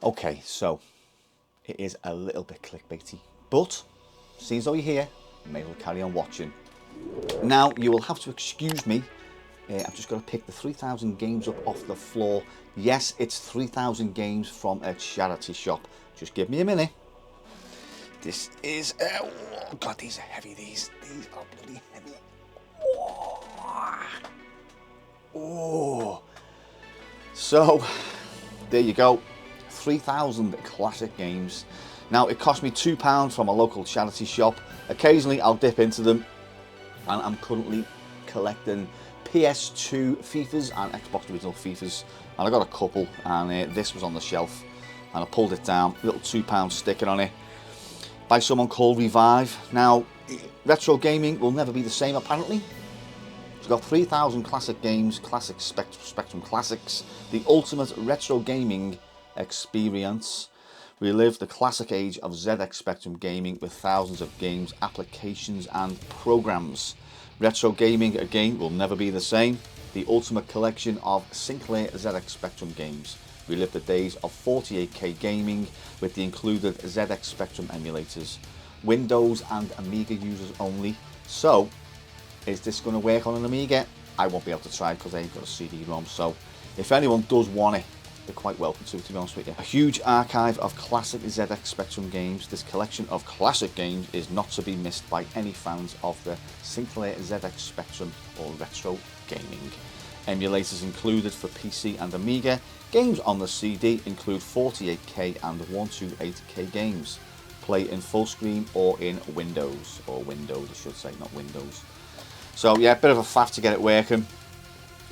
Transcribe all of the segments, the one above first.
Okay, so it is a little bit clickbaity, but seeing as though you're here, you may as well carry on watching. Now, you will have to excuse me. I've just got to pick the 3,000 games up off the floor. Yes, it's 3,000 games from a charity shop. Just give me a minute. This is... oh, God, these are heavy. These are bloody heavy. Oh. So, there you go. 3,000 classic games. Now, it cost me £2 from a local charity shop. Occasionally, I'll dip into them. And I'm currently collecting PS2 FIFAs and Xbox original FIFAs. And I got a couple, and this was on the shelf. And I pulled it down, little £2 sticker on it, by someone called Revive. Now, retro gaming will never be the same, apparently. It's got 3,000 classic games, classic Spectrum classics, the ultimate retro gaming experience. Relive the classic age of ZX Spectrum gaming with thousands of games, applications and programs. Retro gaming, again, will never be the same. The ultimate collection of Sinclair ZX Spectrum games. Relive the days of 48K gaming with the included ZX Spectrum emulators. Windows and Amiga users only. So, is this going to work on an Amiga? I won't be able to try it because I ain't got a CD-ROM. So, if anyone does want it, they're quite welcome to be honest with you. A huge archive of classic ZX Spectrum games. This collection of classic games is not to be missed by any fans of the Sinclair ZX Spectrum or retro gaming. Emulators included for PC and Amiga. Games on the CD include 48K and 128K games. Play in full screen or in Windows, I should say, not Windows. So yeah, a bit of a faff to get it working.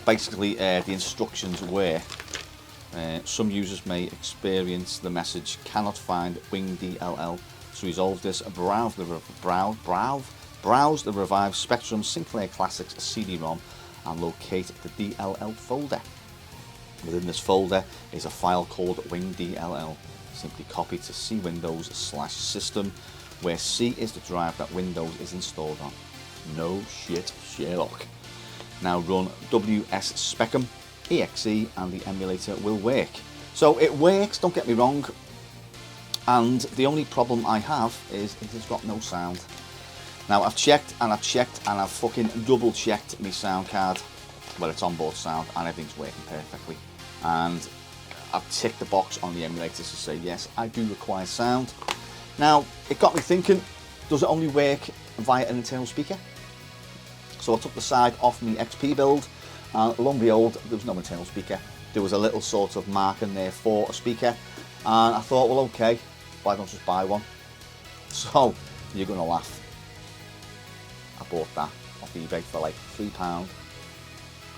Basically, the instructions were, some users may experience the message cannot find Wing DLL. To resolve this, browse the Revive Spectrum Sinclair Classics CD-ROM and locate the DLL folder. Within this folder is a file called Wing DLL. Simply copy to C Windows/System, where C is the drive that Windows is installed on. No shit, Sherlock. Now run WS Specum exe and the emulator will work. So it works, don't get me wrong, and the only problem I have is it has got no sound. Now I've checked and I've fucking double checked my sound card, well, it's onboard sound and everything's working perfectly, and I've ticked the box on the emulator to say yes, I do require sound. Now it got me thinking, does it only work via an internal speaker? So I took the side off my XP build, and lo and behold, there was no internal speaker. There was a little sort of marking there for a speaker, and I thought, well, okay, why don't I just buy one? So you're gonna laugh. I bought that off eBay for like £3.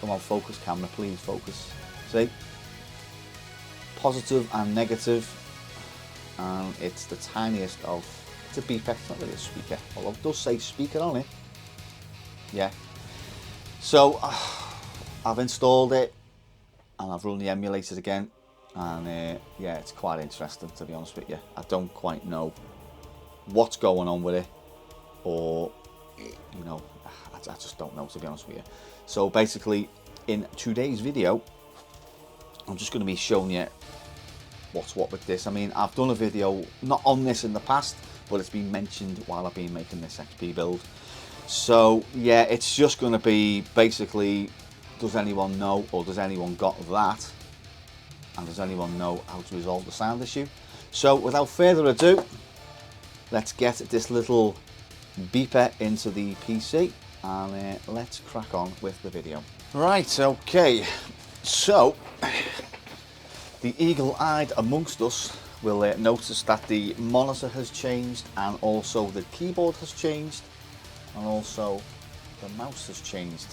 Come on, focus, camera, please focus. See, positive and negative, and it's the tiniest of. It's a beeper, it's not really a speaker, although it does say speaker on it. Yeah, so I've installed it and I've run the emulators again, and yeah, it's quite interesting, to be honest with you. I don't quite know what's going on with it, or you know, I just don't know, to be honest with you. So basically, in today's video, I'm just going to be showing you what's what with this. I mean, I've done a video not on this in the past, but it's been mentioned while I've been making this XP build. So yeah, it's just going to be basically, does anyone know, or does anyone got that, and does anyone know how to resolve the sound issue? So without further ado, let's get this little beeper into the PC and let's crack on with the video. Right, okay, so the eagle-eyed amongst us will notice that the monitor has changed, and also the keyboard has changed, and also the mouse has changed.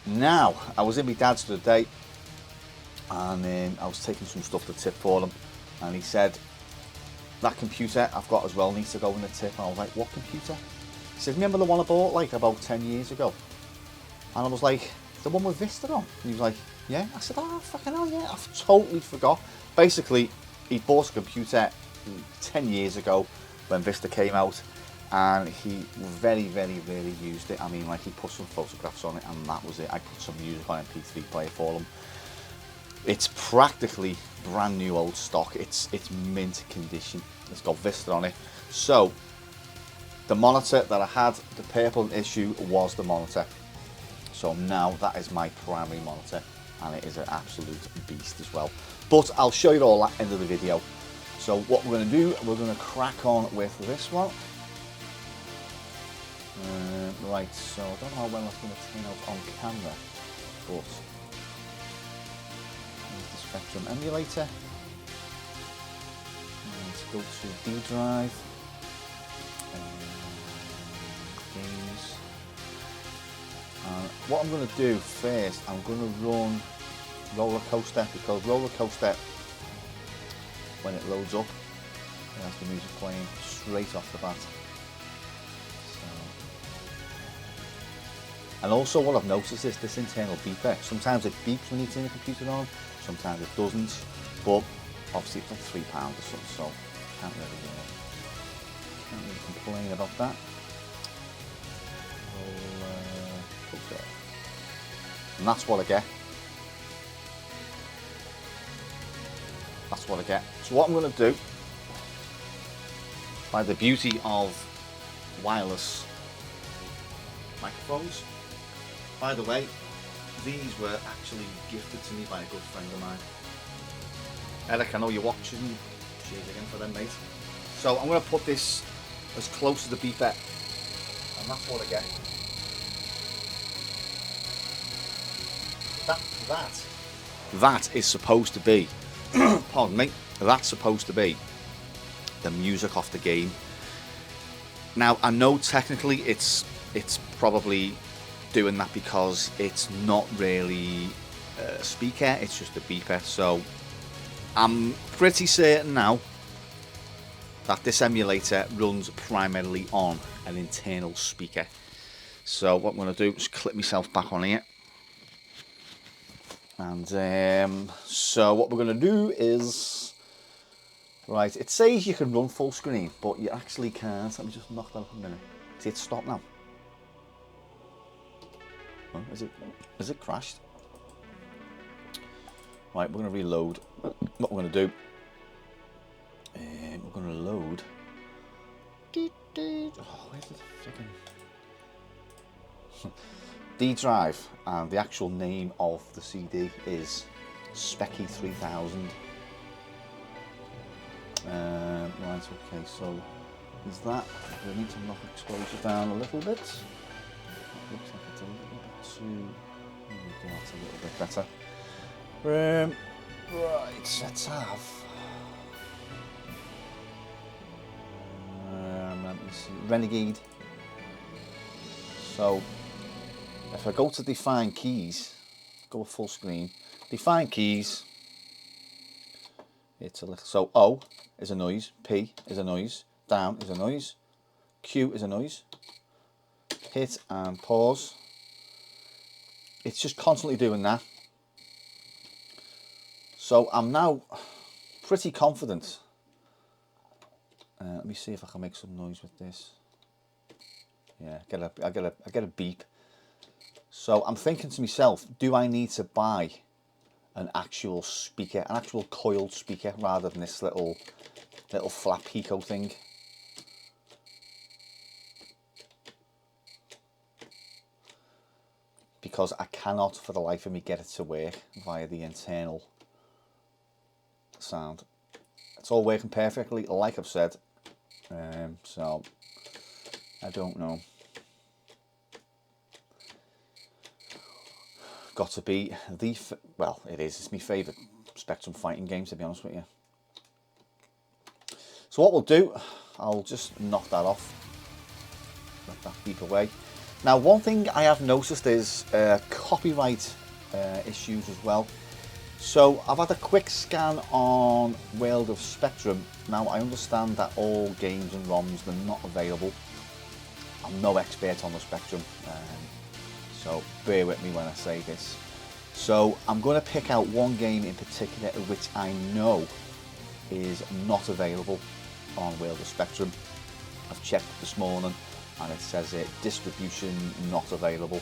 Now, I was in my dad's the other day, and I was taking some stuff to tip for him, and he said, that computer I've got as well needs to go in the tip. And I was like, what computer? He said, remember the one I bought like about 10 years ago? And I was like, the one with Vista on? And he was like, yeah. I said, oh fucking hell yeah, I've totally forgot. Basically, he bought a computer 10 years ago when Vista came out, and he very rarely used it. I mean, like, he put some photographs on it and that was it. I put some music on MP3 player for him. It's practically brand new old stock. It's mint condition. It's got Vista on it. So the monitor that I had, the purple issue, was the monitor. So now that is my primary monitor, and it is an absolute beast as well. But I'll show you all at the end of the video. So what we're going to do, we're going to crack on with this one. Right, so I don't know how well that's going to turn out on camera, but here's the Spectrum emulator. Let's go to D drive, games. What I'm going to do first, I'm going to run Roller Coaster, because Roller Coaster, when it loads up, it has the music playing straight off the bat. And also what I've noticed is this internal beeper. Sometimes it beeps when you turn the computer on, sometimes it doesn't. But obviously it's like £3 or something, so can't really complain about that. And that's what I get. That's what I get. So what I'm going to do, by the beauty of wireless microphones. By the way, these were actually gifted to me by a good friend of mine. Eric, I know you're watching. Cheers again for them, mate. So I'm going to put this as close to the beeper, and that's what I get. That is supposed to be, pardon me, that's supposed to be the music off the game. Now I know technically it's probably doing that because it's not really a speaker, it's just a beeper. So I'm pretty certain now that this emulator runs primarily on an internal speaker. So what I'm going to do is clip myself back on here. And so what we're going to do is, right, it says you can run full screen, but you actually can't. Let me just knock that up a minute. See, it's stopped now. Oh, is it crashed? Right, we're going to reload. What we're going to do, we're going to load. Oh, where's the freaking D drive, and the actual name of the CD is Specky 3000. Right, okay, so is that. We need to knock exposure down a little bit. That looks like it's a little bit too. There we go, that's a little bit better. Right, let's have. Let me see. Renegade. So if I go to define keys, go full screen, define keys, it's a little, so O is a noise, P is a noise, down is a noise, Q is a noise, hit and pause. It's just constantly doing that. So I'm now pretty confident. Let me see if I can make some noise with this. Yeah, I get a beep. So I'm thinking to myself, do I need to buy an actual speaker, an actual coiled speaker, rather than this little flat Pico thing? Because I cannot for the life of me get it to work via the internal sound. It's all working perfectly, like I've said. So I don't know. Got to be the, well, it's my favourite Spectrum fighting game, to be honest with you. So what we'll do, I'll just knock that off, let that beep away. Now one thing I have noticed is copyright issues as well. So I've had a quick scan on World of Spectrum. Now I understand that all games and ROMs, they're not available. I'm no expert on the Spectrum. So bear with me when I say this. So I'm going to pick out one game in particular which I know is not available on World of Spectrum. I've checked this morning and it says distribution not available.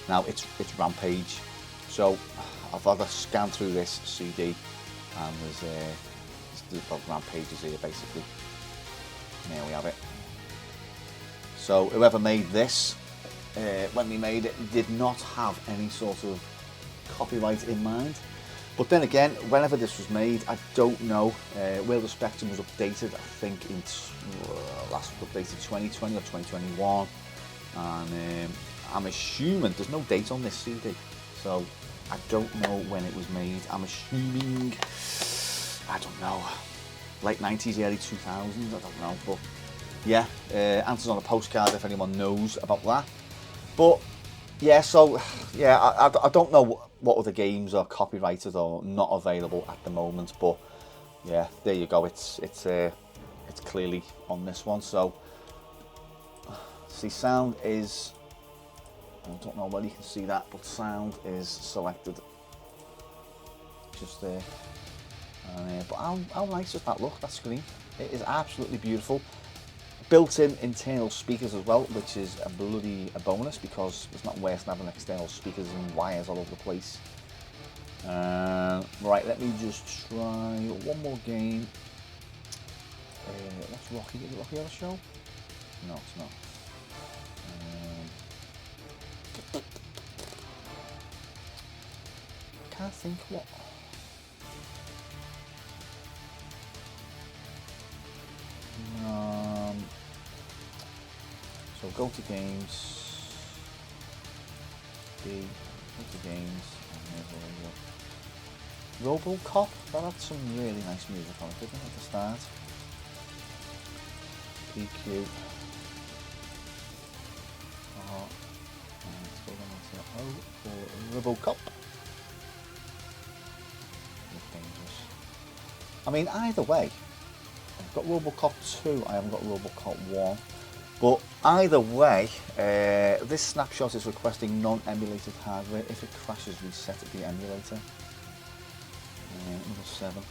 Now it's Rampage. So I've had a scan through this CD, and there's around pages here basically. There we have it. So whoever made this, when we made it, did not have any sort of copyright in mind. But then again, whenever this was made, I don't know where the Spectrum was updated. I think in last updated 2020 or 2021, and I'm assuming there's no date on this CD, so I don't know when it was made. I'm assuming, I don't know, late 90s, early 2000s. I don't know, but yeah, answers on a postcard if anyone knows about that. But yeah, so yeah, I don't know what other games are copyrighted or not available at the moment, but yeah, there you go. It's clearly on this one. So see, sound is, I don't know whether you can see that, but sound is selected just there. But how nice does that look? That screen, it is absolutely beautiful. Built-in internal speakers as well, which is a bonus, because it's not worse than having external speakers and wires all over the place. Right, let me just try one more game. What's Rocky? Is it Rocky on the show? No, it's not. Can't think what. So go to games, go to games, and there's RoboCop. That had some really nice music on it, didn't it, at the start? PQ. Let's go down to O for RoboCop. Dangerous. I mean, either way, I've got RoboCop 2, I haven't got RoboCop 1. But either way, this snapshot is requesting non-emulated hardware. If it crashes, reset the emulator. Number 7.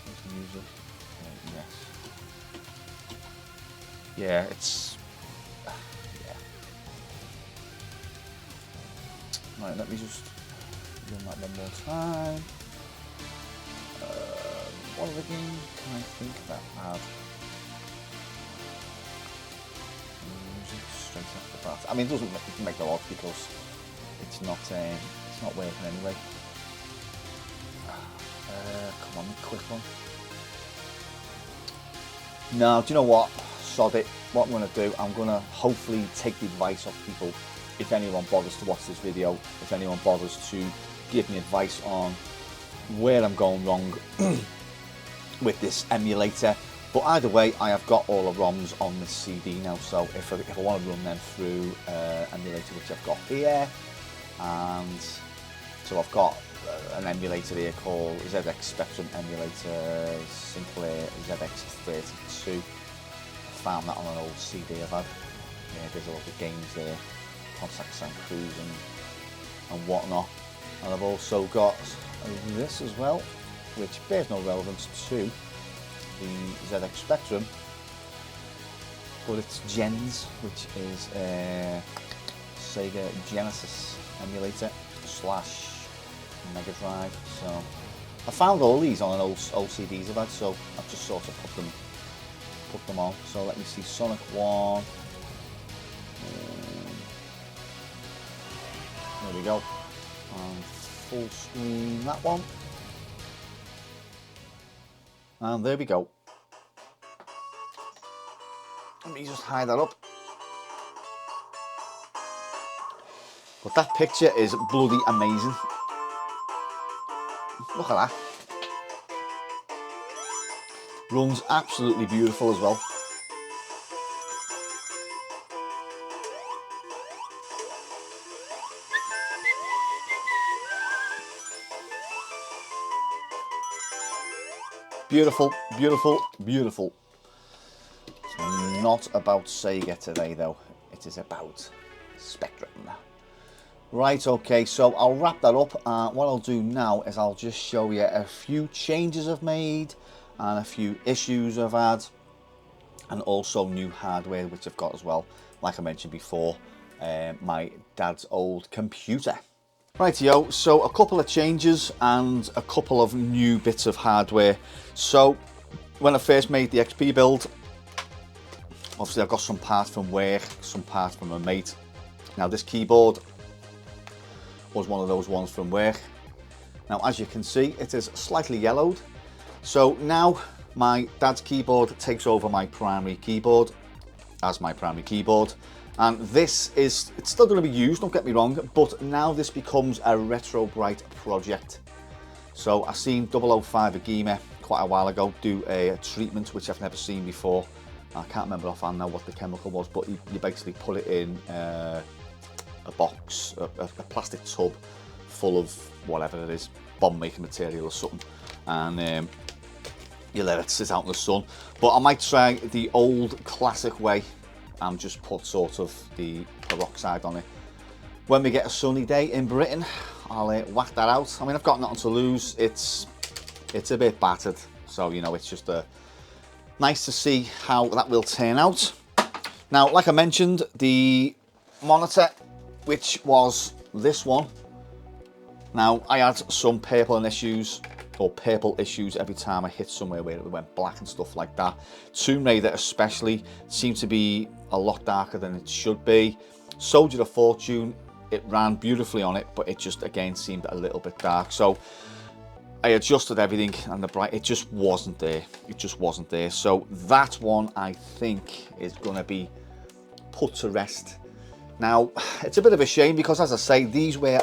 There's music. Yes. Yeah, it's... yeah. Right, let me just run that one more time. What other game can I think that had music straight off the bat? I mean, it doesn't make no odds because it's not working anyway. Come on, quick one. No, do you know what? Sod it. What I'm going to do, I'm going to hopefully take the advice of people. If anyone bothers to watch this video, if anyone bothers to give me advice on where I'm going wrong with this emulator. But either way, I have got all the ROMs on this CD now, so if I want to run them through emulator, which I've got here, and so I've got an emulator here called ZX Spectrum Emulator Sinclair ZX32. I found that on an old CD I've had. Yeah, there's a lot of games there, Contact San Cruz and whatnot. And I've also got this as well, which bears no relevance to the ZX Spectrum, but it's Gens, which is a Sega Genesis emulator / Mega Drive. So I found all these on an old CDs I've had, so I've just sort of put them on. So let me see, Sonic 1. There we go. And full screen that one. And there we go. Let me just hide that up. But that picture is bloody amazing. Look at that. Runs absolutely beautiful as well. Beautiful, beautiful, beautiful. It's not about Sega today though. It is about Spectrum. Right, okay, so I'll wrap that up. What I'll do now is I'll just show you a few changes I've made and a few issues I've had, and also new hardware which I've got as well. Like I mentioned before, my dad's old computer. Rightio, so a couple of changes and a couple of new bits of hardware. So when I first made the XP build, obviously I got some parts from work, some parts from a mate. Now this keyboard was one of those ones from work. Now as you can see, it is slightly yellowed. So now my dad's keyboard takes over my primary keyboard as my primary keyboard. And this is, it's still going to be used, don't get me wrong, but now this becomes a retro bright project. So I seen 005 Agema quite a while ago do a treatment which I've never seen before. I can't remember offhand now what the chemical was, but you basically put it in a box, a plastic tub full of whatever it is, bomb making material or something, and you let it sit out in the sun. But I might try the old classic way and just put sort of the peroxide on it. When we get a sunny day in Britain, I'll whack that out. I mean, I've got nothing to lose. It's a bit battered, so you know, it's just nice to see how that will turn out. Now, like I mentioned, the monitor, which was this one. Now, I had some purple issues every time I hit somewhere where it went black and stuff like that. Tomb Raider especially seemed to be a lot darker than it should be. Soldier of Fortune, it ran beautifully on it, but it just again seemed a little bit dark. So I adjusted everything and it just wasn't there. It just wasn't there. So that one I think is gonna be put to rest. Now, it's a bit of a shame because, as I say, these were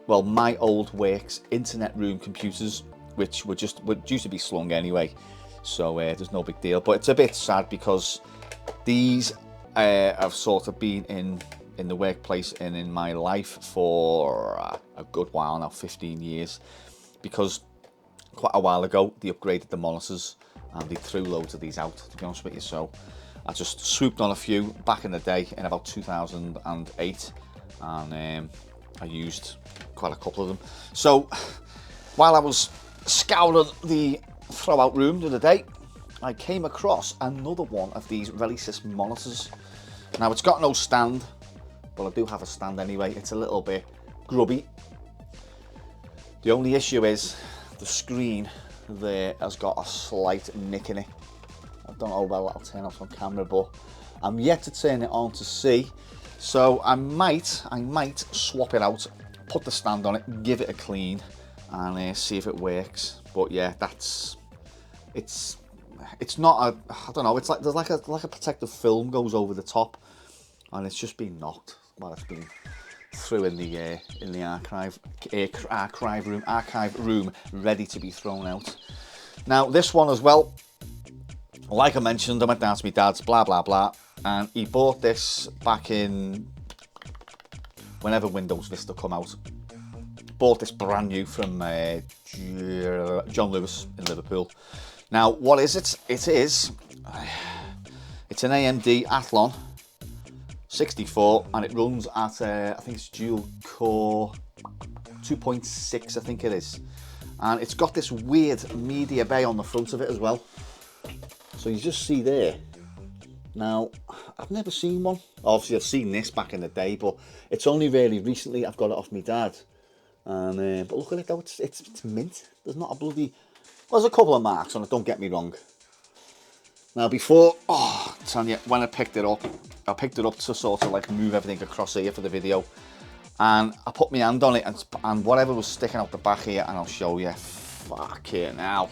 well, my old work's internet room computers, which were due to be slung anyway. So there's no big deal, but it's a bit sad because these have sort of been in the workplace and in my life for a good while now, 15 years, because quite a while ago they upgraded the monitors and they threw loads of these out, to be honest with you. So I just swooped on a few back in the day in about 2008, and I used quite a couple of them. So while I was scouring the throw-out room the other day, I came across another one of these Relisys monitors. Now, it's got no stand, but I do have a stand anyway. It's a little bit grubby. The only issue is the screen there has got a slight nick in it. I don't know how well that'll turn out on camera, but I'm yet to turn it on to see. So I might swap it out, put the stand on it, give it a clean, and see if it works. But yeah, it's not a, I don't know, it's like there's like a protective film goes over the top, and it's just been knocked while it's been through in the archive room, ready to be thrown out. Now this one as well, like I mentioned, I went down to my dad's, blah blah blah, and he bought this back in whenever Windows Vista come out. Bought this brand new from John Lewis in Liverpool. Now, what is it? It's an AMD Athlon 64, and it runs at I think it's dual core 2.6, I think it is, and it's got this weird media bay on the front of it as well. So you just see there. Now, I've never seen one. Obviously, I've seen this back in the day, but it's only really recently I've got it off my dad. And but look at it though, it's mint. There's not a bloody. Well, there's a couple of marks on it. Don't get me wrong. Now, before, Tanya, when I picked it up to sort of like move everything across here for the video, and I put my hand on it, and whatever was sticking out the back here, and I'll show you. Fuck it now.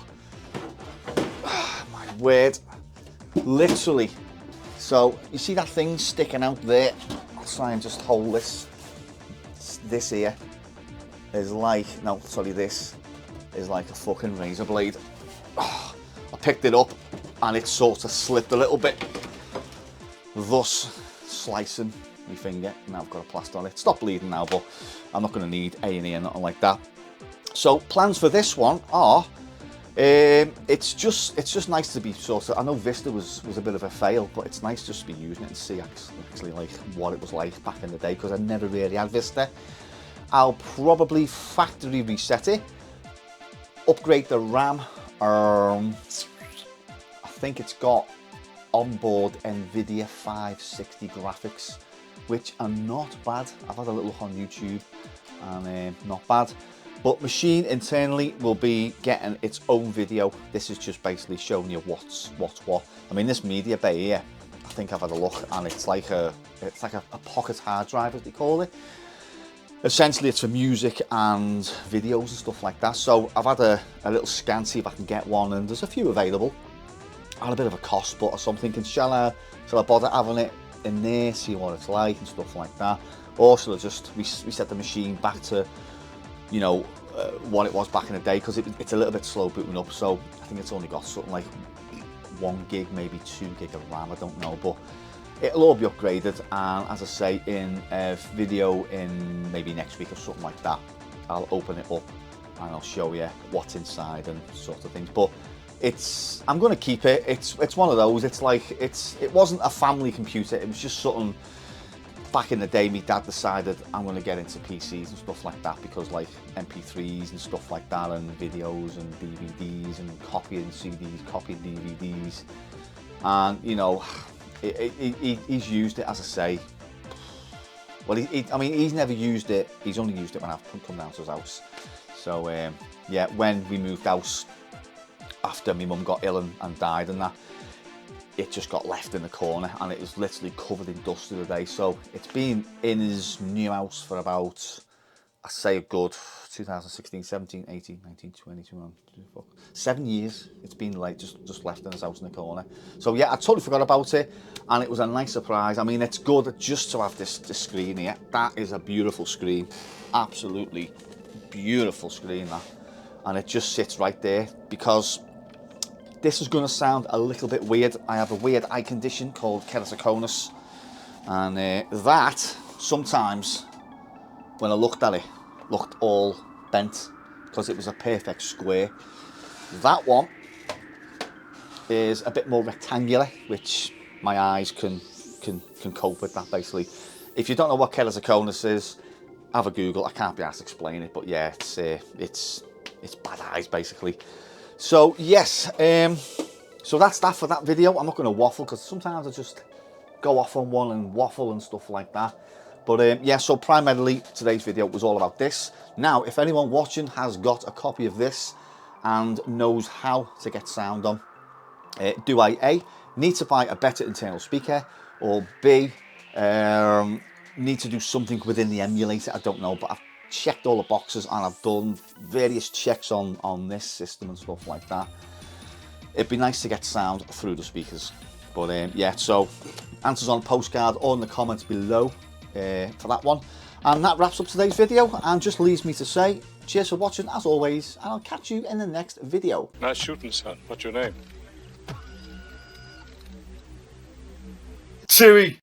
My word, literally. So you see that thing sticking out there? I'll try and just hold this. This here is like, no, sorry, this is like a fucking razor blade. I picked it up and it sort of slipped a little bit, thus slicing my finger. Now I've got a plaster on it. Stop bleeding now, but I'm not going to need A&E or nothing like that. So plans for this one are, it's just nice to be sort of, I know Vista was a bit of a fail, but it's nice just to be using it and see actually like what it was like back in the day, because I never really had Vista. I'll probably factory reset it, upgrade the RAM. I think it's got onboard NVIDIA 560 graphics, which are not bad. I've had a little look on YouTube, and not bad. But machine internally will be getting its own video. This is just basically showing you what's what. I mean, this media bay here, I think I've had a look, and it's like a pocket hard drive, as they call it. Essentially, it's for music and videos and stuff like that. So I've had a little scan, see if I can get one, and there's a few available. At a bit of a cost, but I'm thinking, shall I bother having it in there, see what it's like and stuff like that, or shall I just reset the machine back to, you know, what it was back in the day, because it's a little bit slow booting up. So I think it's only got something like 1 gig, maybe 2 gig of RAM, I don't know, but it'll all be upgraded. And as I say, in a video in maybe next week or something like that, I'll open it up and I'll show you what's inside and sort of things. But I'm going to keep it. It's one of those. It's like it wasn't a family computer. It was just something. Back in the day, my dad decided I'm going to get into PCs and stuff like that, because like MP3s and stuff like that, and videos and DVDs and copying CDs, copying DVDs, and you know, he's used it, as I say. Well, I mean, he's never used it. He's only used it when I've come down to his house. So yeah, when we moved house after my mum got ill and died and that, it just got left in the corner, and it was literally covered in dust the other day. So it's been in his new house for about, I say a good 2016, 17, 18, 19, 20, 21, 7 years. It's been like just left in his house in the corner. So yeah, I totally forgot about it, and it was a nice surprise. I mean, it's good just to have this screen here. That is a beautiful screen, absolutely beautiful screen, that. And it just sits right there, because this is going to sound a little bit weird. I have a weird eye condition called keratoconus, and that sometimes, when I looked at it, looked all bent, because it was a perfect square. That one is a bit more rectangular, which my eyes can cope with that, basically. If you don't know what keratoconus is, have a Google. I can't be asked to explain it, but yeah, it's bad eyes, basically. So yes, so that's that for that video. I'm not going to waffle, because sometimes I just go off on one and waffle and stuff like that. But yeah, so primarily today's video was all about this. Now, if anyone watching has got a copy of this and knows how to get sound on, do I A, need to buy a better internal speaker, or B, need to do something within the emulator? I don't know, but I've checked all the boxes, and I've done various checks on this system and stuff like that. It'd be nice to get sound through the speakers. But yeah, so answers on postcard or in the comments below for that one. And that wraps up today's video, and just leaves me to say cheers for watching as always, and I'll catch you in the next video. Nice shooting, son. What's your name? Chewie.